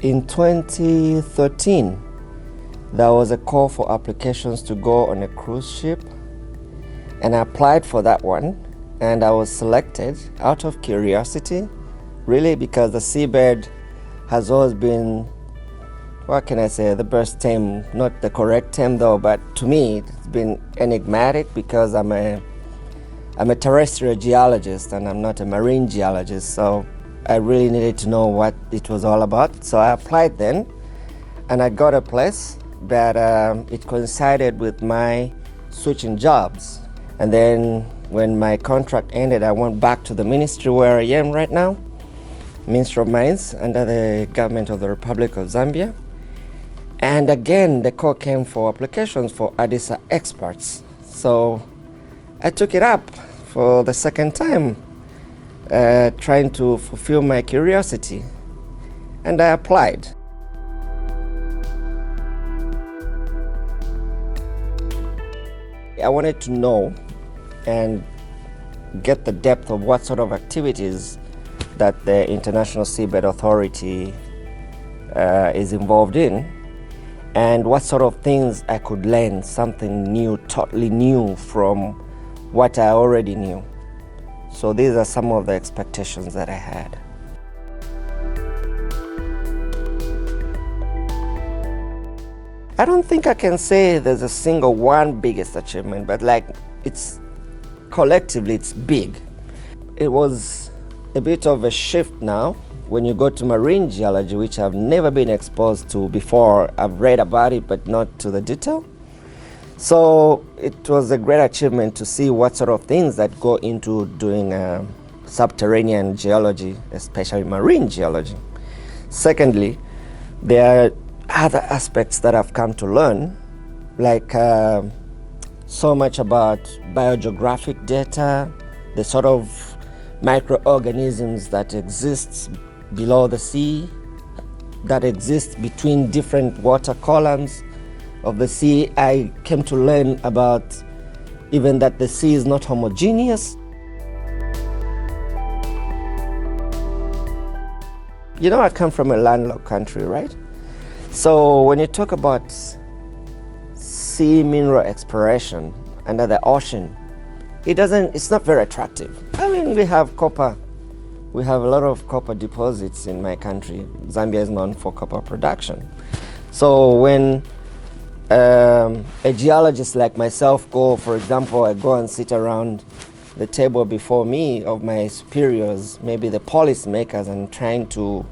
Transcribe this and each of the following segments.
In 2013, there was a call for applications to go on a cruise ship, and I applied for that one, and I was selected out of curiosity, really, because the seabed has always been, what can I say, the best term, not the correct term though, but to me it's been enigmatic because I'm a terrestrial geologist and I'm not a marine geologist, so I really needed to know what it was all about. So I applied then, and I got a place, but it coincided with my switching jobs. And then when my contract ended, I went back to the ministry where I am right now, Ministry of Mines, under the government of the Republic of Zambia. And again, the call came for applications for ADSR experts. So I took it up for the second time, trying to fulfill my curiosity, and I applied. I wanted to know and get the depth of what sort of activities that the International Seabed Authority is involved in, and what sort of things I could learn, something new, totally new from what I already knew. So these are some of the expectations that I had. I don't think I can say there's a single one biggest achievement, but like it's collectively it's big. It was a bit of a shift now when you go to marine geology, which I've never been exposed to before. I've read about it, but not to the detail. So it was a great achievement to see what sort of things that go into doing subterranean geology, especially marine geology. Secondly, there are other aspects that I've come to learn, like so much about biogeographic data, the sort of microorganisms that exist below the sea, that exist between different water columns of the sea. I came to learn about even that the sea is not homogeneous. You know, I come from a landlocked country, right? So when you talk about sea mineral exploration under the ocean, it's not very attractive. I mean, we have copper. We have a lot of copper deposits in my country. Zambia is known for copper production. So when a geologist like myself for example, I go and sit around the table before me of my superiors, maybe the policy makers, and trying to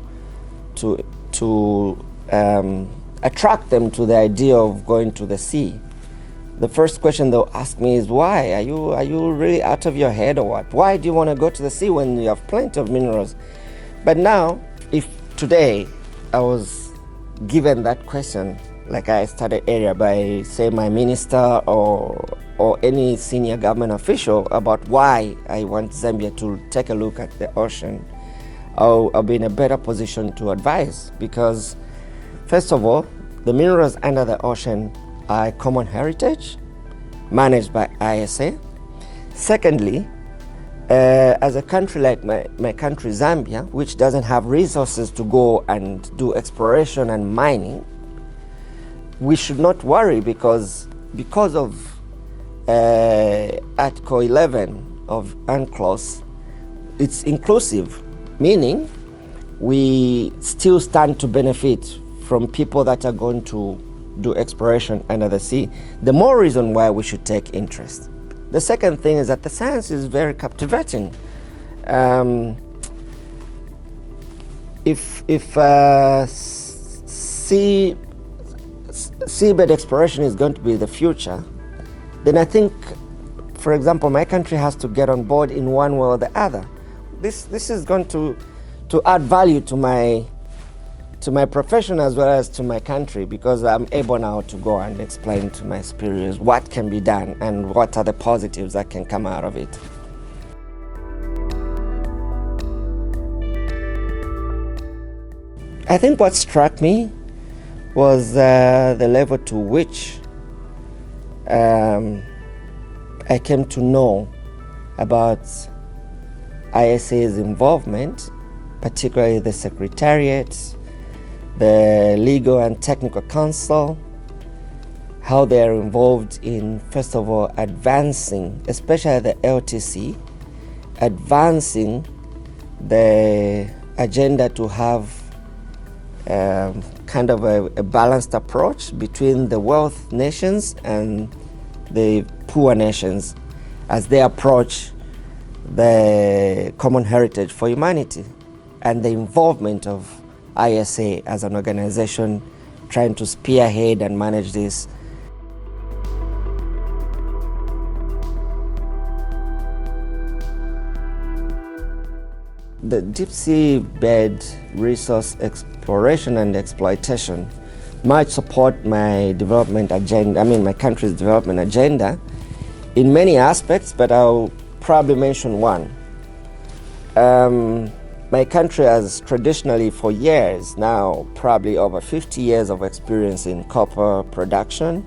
attract them to the idea of going to the sea. The first question they'll ask me is, why? Are you really out of your head or what? Why do you want to go to the sea when you have plenty of minerals? But now, if today I was given that question, like I started earlier by, say, my minister or any senior government official about why I want Zambia to take a look at the ocean, I'll be in a better position to advise, because first of all, the minerals under the ocean are a common heritage managed by ISA. Secondly, as a country like my country Zambia, which doesn't have resources to go and do exploration and mining, we should not worry because of Article 11 of UNCLOS, it's inclusive, meaning we still stand to benefit from people that are going to do exploration under the sea. The more reason why we should take interest. The second thing is that the science is very captivating. If seabed exploration is going to be the future, then I think, for example, my country has to get on board in one way or the other. This is going to add value to my profession as well as to my country, because I'm able now to go and explain to my superiors what can be done and what are the positives that can come out of it. I think what struck me was the level to which I came to know about ISA's involvement, particularly the Secretariat, the legal and technical counsel, how they are involved in, first of all, advancing, especially the LTC, advancing the agenda to have kind of a balanced approach between the wealth nations and the poor nations as they approach the common heritage for humanity, and the involvement of ISA as an organization trying to spearhead and manage this. The deep sea bed resource exploration and exploitation might support my development agenda, my country's development agenda in many aspects, but I'll probably mention one. My country has traditionally for years now, probably over 50 years of experience in copper production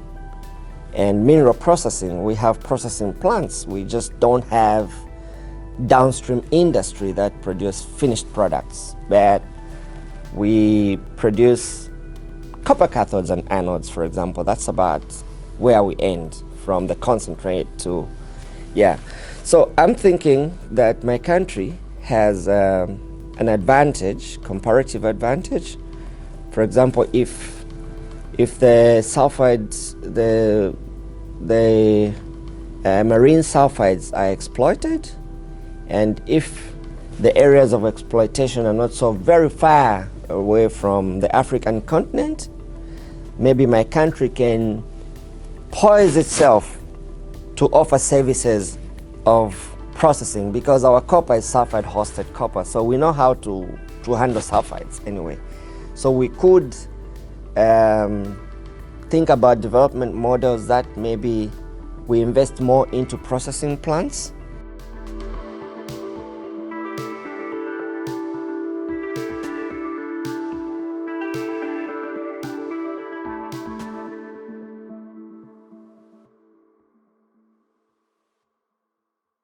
and mineral processing. We have processing plants. We just don't have downstream industry that produce finished products, but we produce copper cathodes and anodes, for example. That's about where we end from the concentrate to, So I'm thinking that my country has an advantage, comparative advantage. For example, if the sulfides, the marine sulfides are exploited, and if the areas of exploitation are not so very far away from the African continent, maybe my country can poise itself to offer services of processing, because our copper is sulfide hosted copper, so we know how to handle sulfides anyway. So we could think about development models that maybe we invest more into processing plants